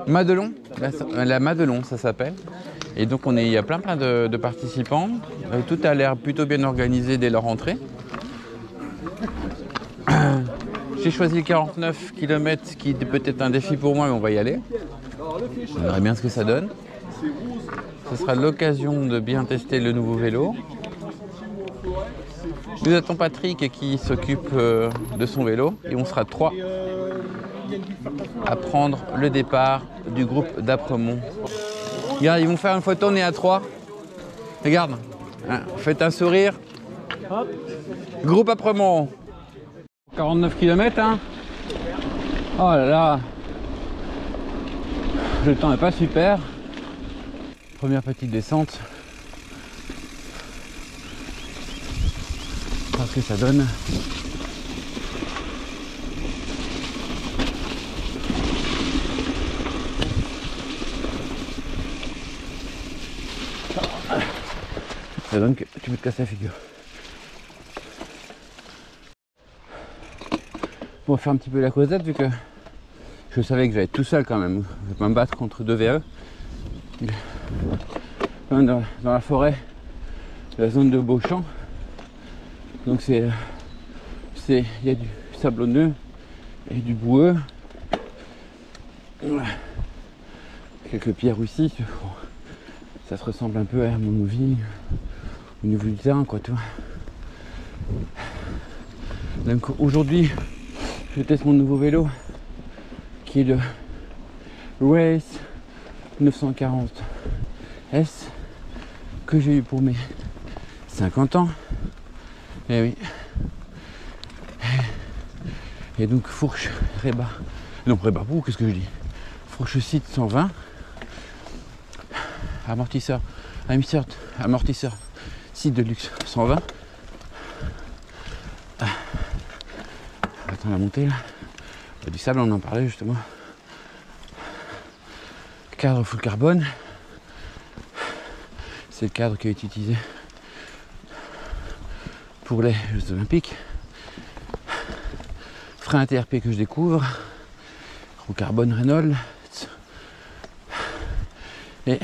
Madelon, la Madelon ça s'appelle. Et donc il y a plein de participants. Tout a l'air plutôt bien organisé dès leur entrée. J'ai choisi le 49 km qui est peut-être un défi pour moi, mais on va y aller. On verra bien ce que ça donne. Ce sera l'occasion de bien tester le nouveau vélo. Nous attendons Patrick qui s'occupe de son vélo et on sera 3 à prendre le départ du groupe d'Apremont. Regarde, ils vont faire une photo, on est à 3. Regarde, hein, faites un sourire. Groupe Apremont. 49 km, hein. Oh là là. Le temps n'est pas super. Première petite descente. On va voir ce que ça donne. Ça donne que tu peux te casser la figure. On va faire un petit peu la causette vu que je savais que j'allais être tout seul quand même. Je vais pas me battre contre 2 VE. Dans la forêt, la zone de Beauchamp. Donc il y a du sablonneux et du boueux. Quelques pierres aussi. Ça se ressemble un peu à mon vie au niveau du terrain, quoi, tu vois. Donc aujourd'hui, je teste mon nouveau vélo qui est le Race 940 S que j'ai eu pour mes 50 ans. Et oui. Et donc fourche Réba. Non, Réba, qu'est-ce que je dis? Fourche Site 120. Amortisseur Site de luxe 120. Attends la montée là. Du sable, on en parlait justement. Cadre full carbone. C'est le cadre qui a été utilisé pour les Jeux Olympiques. Frein ATRP que je découvre. Roue carbone Renault. Et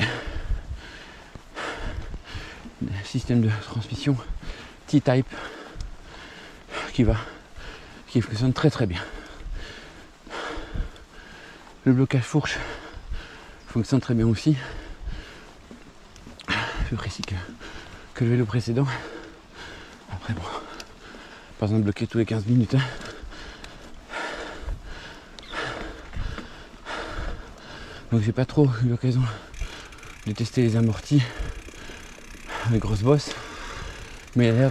système de transmission T-Type qui fonctionne très très bien. Le blocage fourche fonctionne très bien aussi. Plus précis que le vélo précédent. Après bon, pas besoin de bloquer tous les 15 minutes. Hein. Donc j'ai pas trop eu l'occasion de tester les amortis, les grosses bosses, mais il a l'air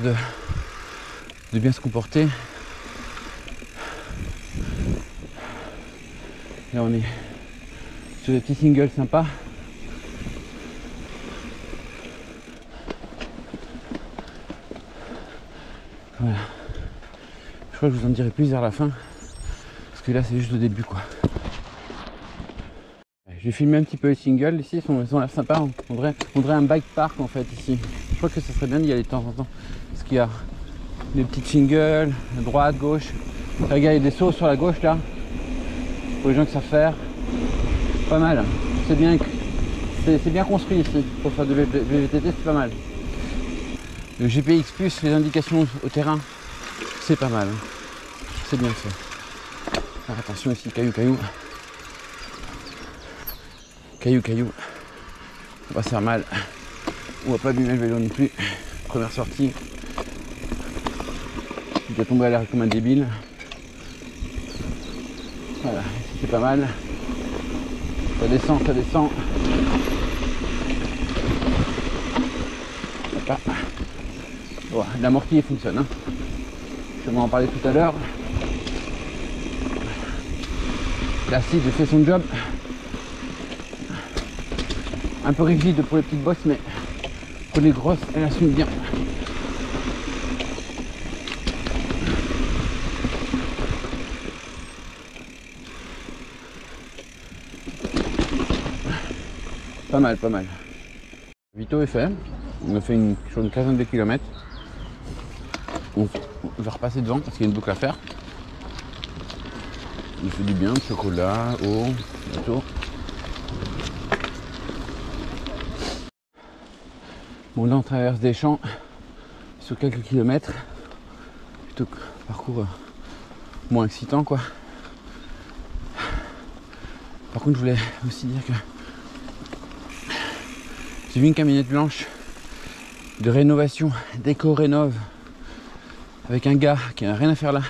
de bien se comporter. Là on est sur des petits singles sympas. Voilà. Je crois que je vous en dirai plus vers la fin. Parce que là c'est juste le début quoi. J'ai filmé un petit peu les singles ici, ils ont l'air sympas. On dirait un bike park en fait ici. Je crois que ça serait bien d'y aller de temps en temps. Parce qu'il y a des petites singles, à droite, gauche. Regarde, il y a des sauts sur la gauche là. Pour les gens qui savent faire. Pas mal. C'est bien construit ici. Pour faire de VTT, c'est pas mal. Le GPX plus les indications au terrain, c'est pas mal. C'est bien fait. Alors attention ici, caillou. Caillou. On va se faire mal. On va pas abîmer le vélo non plus. Première sortie. Je vais tomber à l'air comme un débile. Voilà, c'est pas mal. Ça descend. Hop. Bon, l'amorti fonctionne. Hein. Je vais en parler tout à l'heure. L'acide fait son job. Un peu rigide pour les petites bosses, mais pour les grosses, elle assume bien. Pas mal. Vito est fait. On a fait sur une quinzaine de kilomètres. On va repasser devant parce qu'il y a une boucle à faire. Il fait du bien, chocolat, eau, gâteau. Bon là on traverse des champs sur quelques kilomètres, plutôt que parcours moins excitant quoi. Par contre je voulais aussi dire que j'ai vu une camionnette blanche de rénovation, d'éco-rénov, avec un gars qui n'a rien à faire là.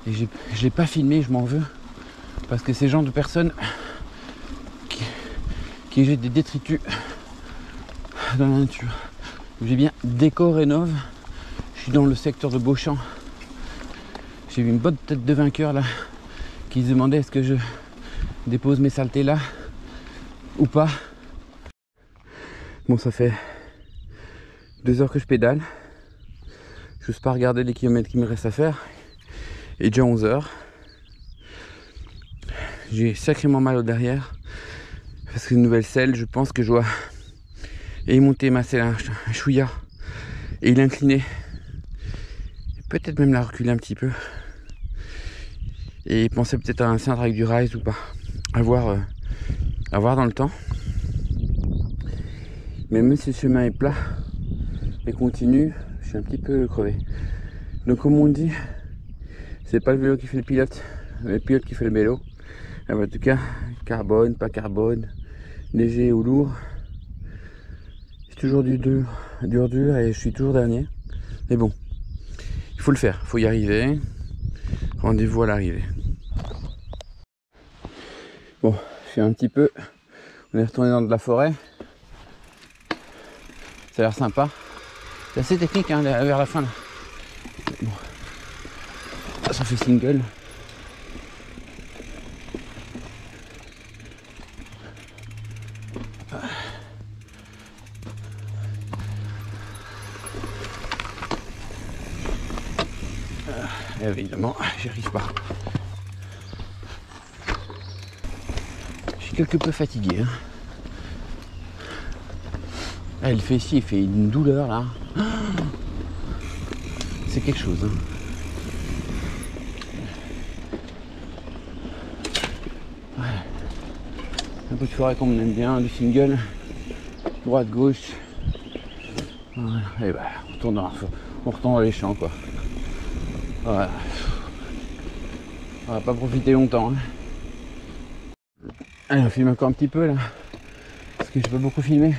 Et je l'ai pas filmé, je m'en veux. Parce que c'est le genre de personnes qui jettent des détritus dans la nature. J'ai bien déco-rénov. Je suis dans le secteur de Beauchamp. J'ai vu une bonne tête de vainqueur là qui se demandait est-ce que je dépose mes saletés là ou pas. Bon, ça fait 2 heures que je pédale. Je n'ose pas regarder les kilomètres qu'il me reste à faire. Il est déjà 11 heures. J'ai sacrément mal au derrière. Parce que une nouvelle selle, je pense que je dois monter ma selle un chouïa. Et l'incliner. Peut-être même la reculer un petit peu. Et penser peut-être à un cintre avec du rise ou pas. À voir dans le temps. Mais même si le chemin est plat et continu, je suis un petit peu crevé. Donc comme on dit, c'est pas le vélo qui fait le pilote, mais le pilote qui fait le vélo. En tout cas, carbone, pas carbone, léger ou lourd. C'est toujours du dur et je suis toujours dernier. Mais bon, il faut le faire, il faut y arriver. Rendez-vous à l'arrivée. Bon, je suis un petit peu... On est retourné dans de la forêt. Ça a l'air sympa. C'est assez technique hein, vers la fin là. Bon. Ça fait single. Évidemment, j'y arrive pas. Je suis quelque peu fatigué. Hein. Ah, il fait ici, il fait une douleur là. C'est quelque chose. Hein. Ouais. Un peu de forêt comme on aime bien, du single, droite, gauche. Voilà. Et bah, on retourne dans les champs quoi. Voilà. On va pas profiter longtemps. Hein. Allez, on filme encore un petit peu là. Parce que j'ai pas beaucoup filmé.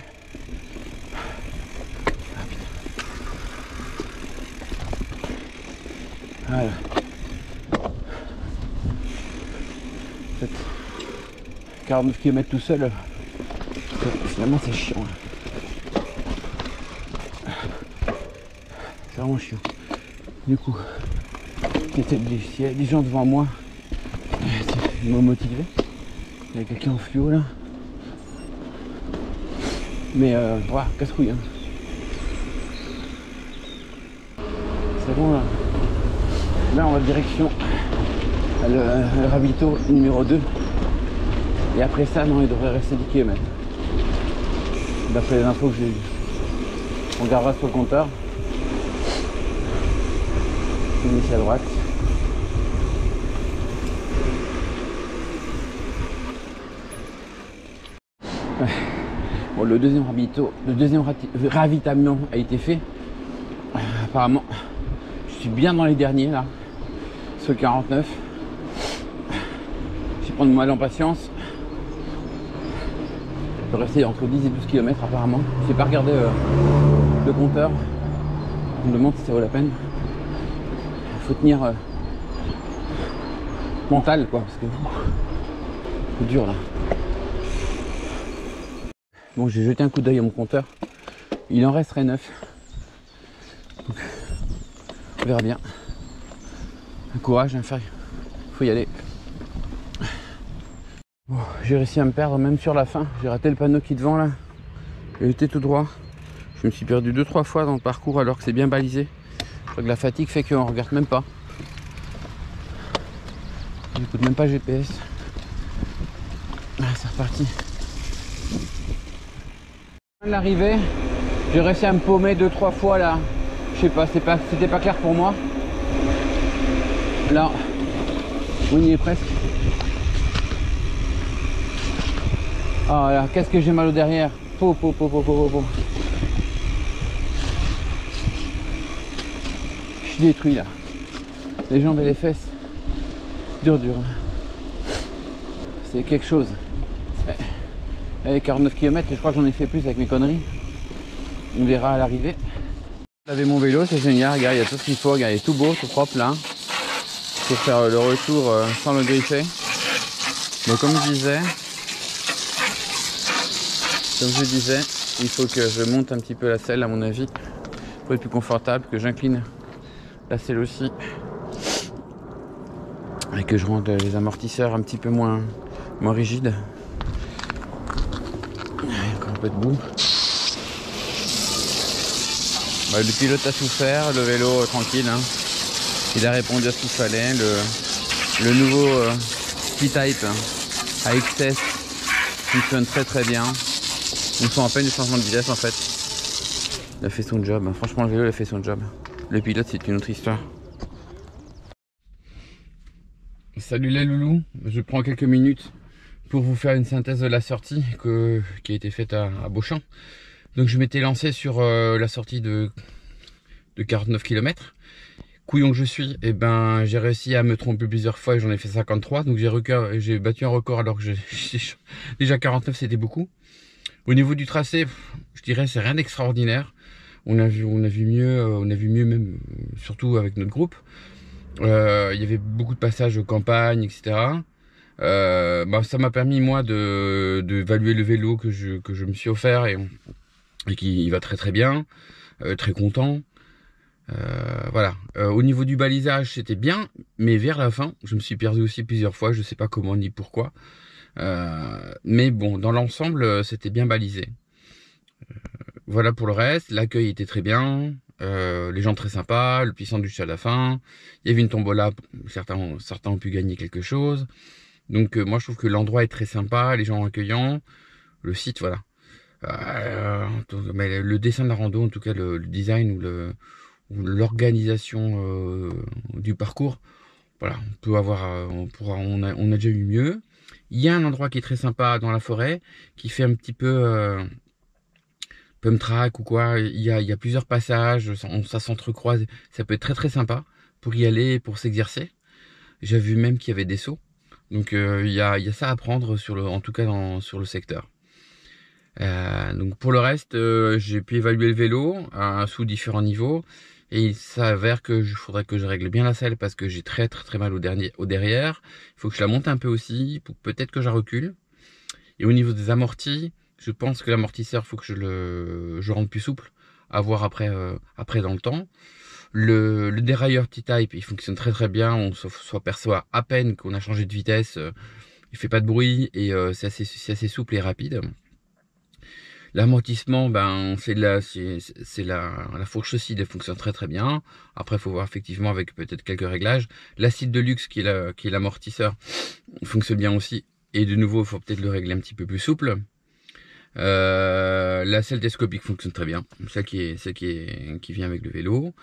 Voilà. 49 km tout seul. Finalement c'est chiant. C'est vraiment chiant. Du coup, s'il y a des gens devant moi, ils m'ont motivé. Il y a quelqu'un en fluo là. Mais voilà, casse-couille. Hein. C'est bon là. Là on va direction le ravito numéro 2. Et après ça, non, il devrait rester 10 km. D'après les infos que j'ai eues. On regardera sur le compteur. Ici à droite. Ouais. Bon, le deuxième ravitaillement a été fait. Apparemment, je suis bien dans les derniers là. Sur le 49. Je vais prendre mal en patience. Je vais rester entre 10 et 12 km apparemment. Je n'ai pas regardé le compteur. On me demande si ça vaut la peine. Il faut tenir mental quoi, parce que c'est dur là. Bon, j'ai jeté un coup d'œil à mon compteur. Il en resterait 9. Donc, on verra bien. Un courage, il faut y aller. Bon, j'ai réussi à me perdre même sur la fin. J'ai raté le panneau qui est devant là. Il était tout droit. Je me suis perdu 2-3 fois dans le parcours alors que c'est bien balisé. Je crois que la fatigue fait qu'on regarde même pas. J'écoute même pas GPS. Ah, c'est reparti. À l'arrivée, j'ai réussi à me paumer 2-3 fois là. Je sais pas, c'était pas clair pour moi. Là, on y est presque. Ah là, qu'est-ce que j'ai mal au derrière. détruit là. Les jambes et les fesses. Dur. C'est quelque chose. Avec 49 km, je crois que j'en ai fait plus avec mes conneries. On verra à l'arrivée. Laver mon vélo, c'est génial. Regarde, il y a tout ce qu'il faut. Regarde, il est tout beau, tout propre là. Pour faire le retour sans le griffer. Donc comme je disais, il faut que je monte un petit peu la selle à mon avis. Pour être plus confortable, que j'incline la selle aussi. Et que je rende les amortisseurs un petit peu moins rigides. Encore un peu de boue. Bah, le pilote a souffert, le vélo tranquille. Hein. Il a répondu à ce qu'il fallait. Le nouveau T-Type AXS fonctionne très bien. On sent à peine le changement de vitesse en fait. Il a fait son job. Hein. Franchement, le vélo il a fait son job. Le pilote, c'est une autre histoire. Salut les loulous, je prends quelques minutes pour vous faire une synthèse de la sortie qui a été faite à Beauchamp. Donc je m'étais lancé sur la sortie de 49 km. Couillon que je suis, et ben j'ai réussi à me tromper plusieurs fois et j'en ai fait 53. Donc j'ai battu un record alors que déjà 49 c'était beaucoup. Au niveau du tracé, je dirais c'est rien d'extraordinaire. On a vu mieux même, surtout avec notre groupe. Il y avait beaucoup de passages de campagne, etc. Ça m'a permis moi d'évaluer le vélo que je me suis offert et qui va très bien, très content. Voilà. Au niveau du balisage, c'était bien, mais vers la fin, je me suis perdu aussi plusieurs fois. Je sais pas comment ni pourquoi. Mais bon, dans l'ensemble, c'était bien balisé. Voilà pour le reste. L'accueil était très bien. Les gens très sympas, le petit sandwich à la fin. Il y avait une tombola, certains ont pu gagner quelque chose. Donc moi je trouve que l'endroit est très sympa, les gens accueillants, le site voilà. Mais le dessin de la rando, en tout cas le design ou l'organisation du parcours, voilà, on a déjà eu mieux. Il y a un endroit qui est très sympa dans la forêt, qui fait un petit peu pump track ou quoi. Il y a plusieurs passages, ça s'entrecroise, ça peut être très sympa pour y aller, pour s'exercer. J'ai vu même qu'il y avait des sauts, donc il y a ça à prendre en tout cas sur le secteur. Donc pour le reste, j'ai pu évaluer le vélo sous différents niveaux et il s'avère que faudrait que je règle bien la selle parce que j'ai très mal au derrière. Il faut que je la monte un peu aussi, peut-être que je la recule. Et au niveau des amortis, je pense que l'amortisseur, faut que je rende plus souple, à voir après dans le temps. Le dérailleur T-Type, il fonctionne très bien, on s'aperçoit à peine qu'on a changé de vitesse, il fait pas de bruit et c'est assez souple et rapide. L'amortissement, c'est la fourche aussi, elle fonctionne très bien. Après, il faut voir effectivement avec peut-être quelques réglages. L'acide de luxe qui est l'amortisseur fonctionne bien aussi. Et de nouveau, il faut peut-être le régler un petit peu plus souple. La selle télescopique fonctionne très bien, celle qui vient avec le vélo.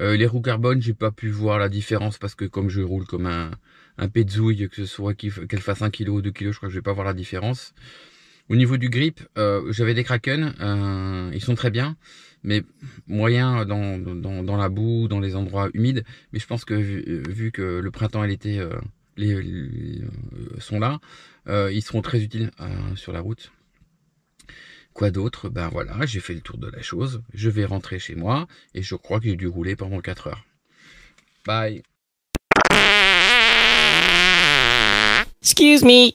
Les roues carbone, j'ai pas pu voir la différence parce que comme je roule comme un pétzouille, que ce soit qu'elle fasse 1 kg ou 2 kg, je crois que je vais pas voir la différence. Au niveau du grip, j'avais des Kraken, ils sont très bien, mais moyen dans la boue, dans les endroits humides. Mais je pense que vu que le printemps et l'été sont là, ils seront très utiles sur la route. Quoi d'autre? Voilà, j'ai fait le tour de la chose. Je vais rentrer chez moi et je crois que j'ai dû rouler pendant 4 heures. Bye. Excuse me.